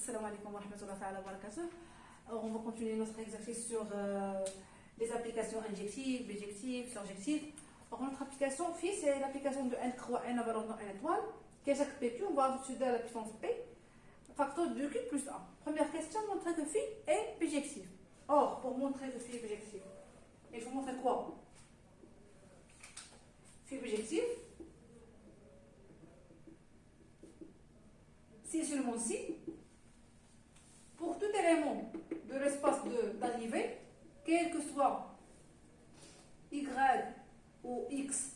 Assalamu alaikum wa rahmatullahi wa barakatuh. Alors, on va continuer notre exercice sur les applications injectives, bijectives, surjectives. Alors, notre application phi, c'est l'application de n croix n à valeur de n étoile. Qui est chaque PQ, on va étudier à la puissance P, facteur de Q plus 1. Première question, montrer que phi est bijective. Or, pour montrer que phi est bijective, il faut montrer quoi? Phi bijective, si seulement si, pour tout élément de l'espace d'arrivée, quel que soit y ou x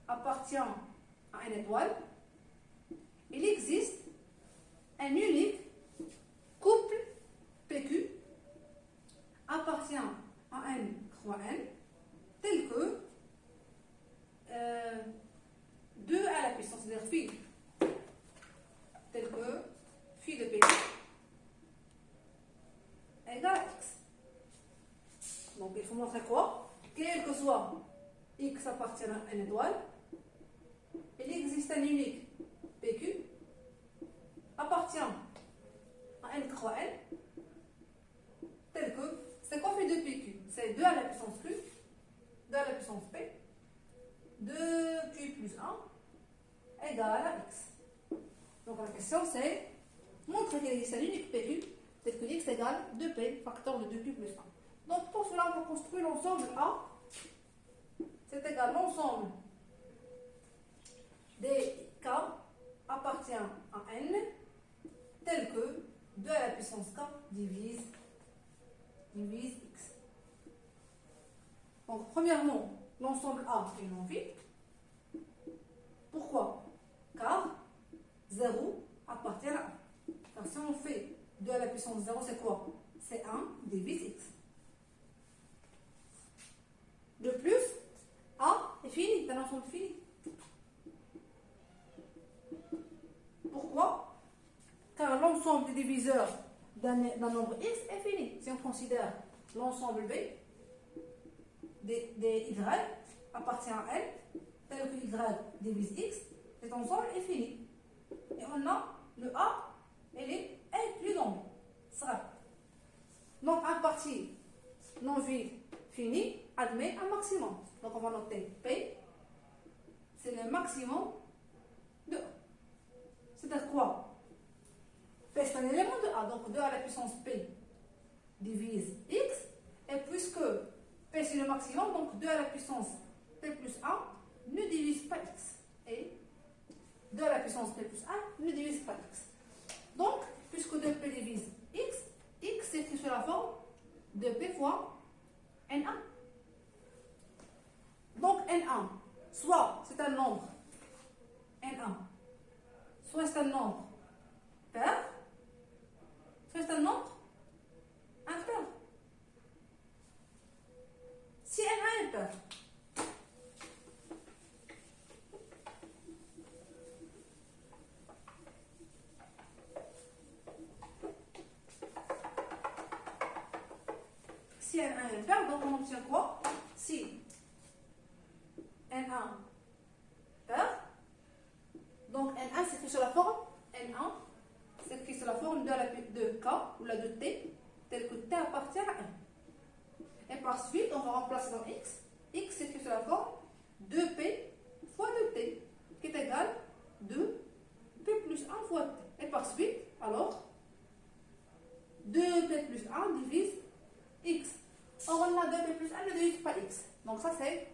appartient à une étoile, il existe un unique couple PQ appartient à n croix n, tel que 2 à la puissance, c'est-à-dire phi, tel que phi de PQ égale à x. Donc il faut montrer quoi? Quel que soit x appartient à une étoile, il existe un unique PQ appartient à n croix n, tel que, c'est quoi phi de PQ? C'est 2 à la puissance Q, 2 à la puissance P, 2Q plus 1 égale à x. Donc la question c'est montrer qu'il existe un unique PQ tel que x égale 2P, facteur de 2Q plus 1. Donc pour cela, on va construire l'ensemble A. C'est égal l'ensemble des K appartient à N tel que 2 à la puissance K divise X. Donc premièrement, l'ensemble A est non vide. Pourquoi? Car 0 appartient à 1. Car si on fait 2 à la puissance 0, c'est quoi? C'est 1 divise x. De plus, A est fini, c'est un ensemble fini. Pourquoi? Car l'ensemble des diviseurs d'un nombre x est fini. Si on considère l'ensemble B des y appartient à L, tel que y divise x, cet ensemble est fini. Et on a le A, elle est inclus dans B. Donc, un partie non vide fini admet un maximum. Donc, on va noter P, c'est le maximum de A. C'est-à-dire quoi? P, c'est un élément de A. Donc, 2 à la puissance P divise X. Et puisque P, c'est le maximum, donc 2 à la puissance P plus 1 ne divise pas X. Et 2 à la puissance P plus 1 ne divise pas X. Donc, puisque 2P divise X, X s'écrit sous la forme de P fois N1. Donc, N1, soit c'est un nombre N1, soit c'est un nombre pair, soit c'est un nombre impair. Si N1 est pair, si N1 est pair, donc on obtient quoi? Si N1 pair, donc N1 s'écrit sur la forme N1 s'écrit sur la forme de K ou la de T, tel que T appartient à N. Et par suite, on va remplacer dans X. X s'écrit sur la forme 2P fois 2T, qui est égal 2P plus 1 fois T. Et par suite, alors, 2P plus 1 divise X. Or, on a 2P plus 1 ne divise pas X. Donc ça, c'est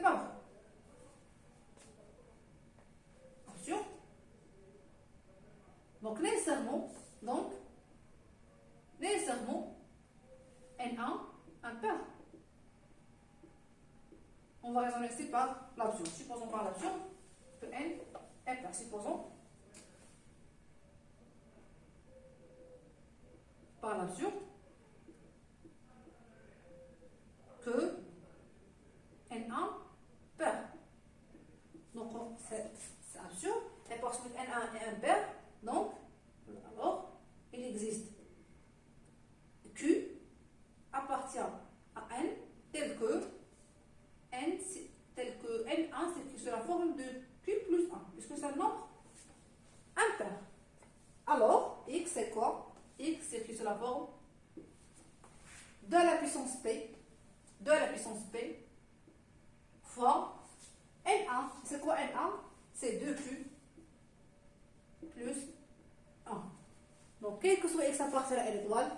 pas vrai. Attention. Donc, nécessairement, N1 impair. On va raisonner ici par l'absurde. Supposons par l'absurde que N est pair. Supposons par l'absurde que N1 pair. Donc c'est absurde. Et parce que N1 est impair, donc alors il existe Q appartient à N tel que N1 s'écrit sur la forme de Q plus 1, puisque c'est un nombre impair. Alors X c'est quoi? X c'est écrit sous la forme 2 à la puissance P, 2 à la puissance P, fois N1. C'est quoi N1? C'est 2Q plus 1. Donc, quel que soit X appartient à N étoile,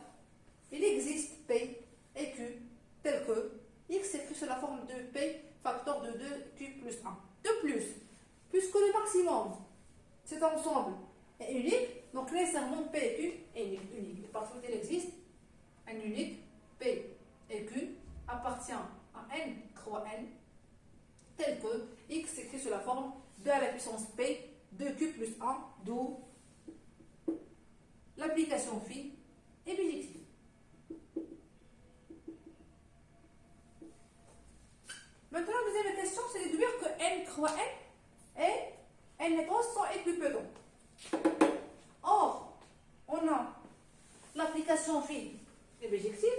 il existe P et Q tel que X est écrit sous la forme de P facteur de 2Q plus 1. De plus, puisque le maximum, cet ensemble est unique, donc nécessairement P et Q est unique. Et parce qu'il existe un unique P et Q appartient à N croix N tel que X est écrit sous la forme 2 à la puissance P 2Q plus 1, d'où l'application phi est bijective. Maintenant, la deuxième question, c'est de dire que N croix N et N étoiles sont équipotents. Or, on a l'application phi est bijective.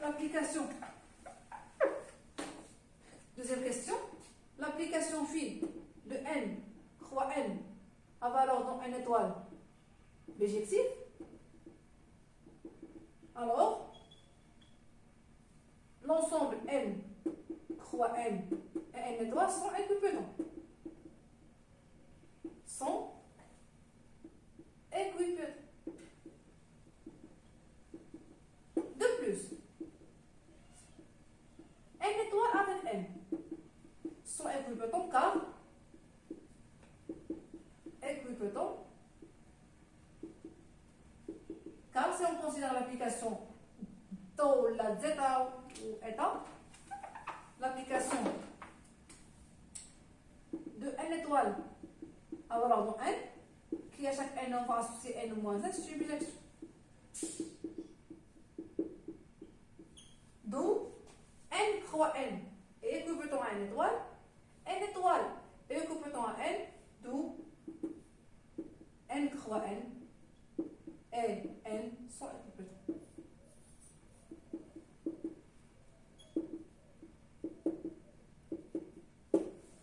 L'application. Deuxième question. L'application phi de N croix N à valeur dans N étoile bijective. Alors, l'ensemble N croix N et N étoile sont équipotents. Sont équipotents. De plus, N étoile avec N sont équipotents car si on considère l'application tau, la zeta ou eta, l'application de N étoile à valeur de N, qui à chaque N on va associer N moins S, c'est une bijection. D'où N croix N est équivalent à N étoile est équivalent à N, d'où N croix N et N sont équivalents.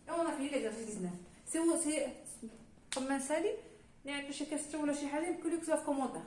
Et on a fini l'exercice 19. C'est comme un sali, il y a une question ou une chose, vous pouvez le faire en commentaire.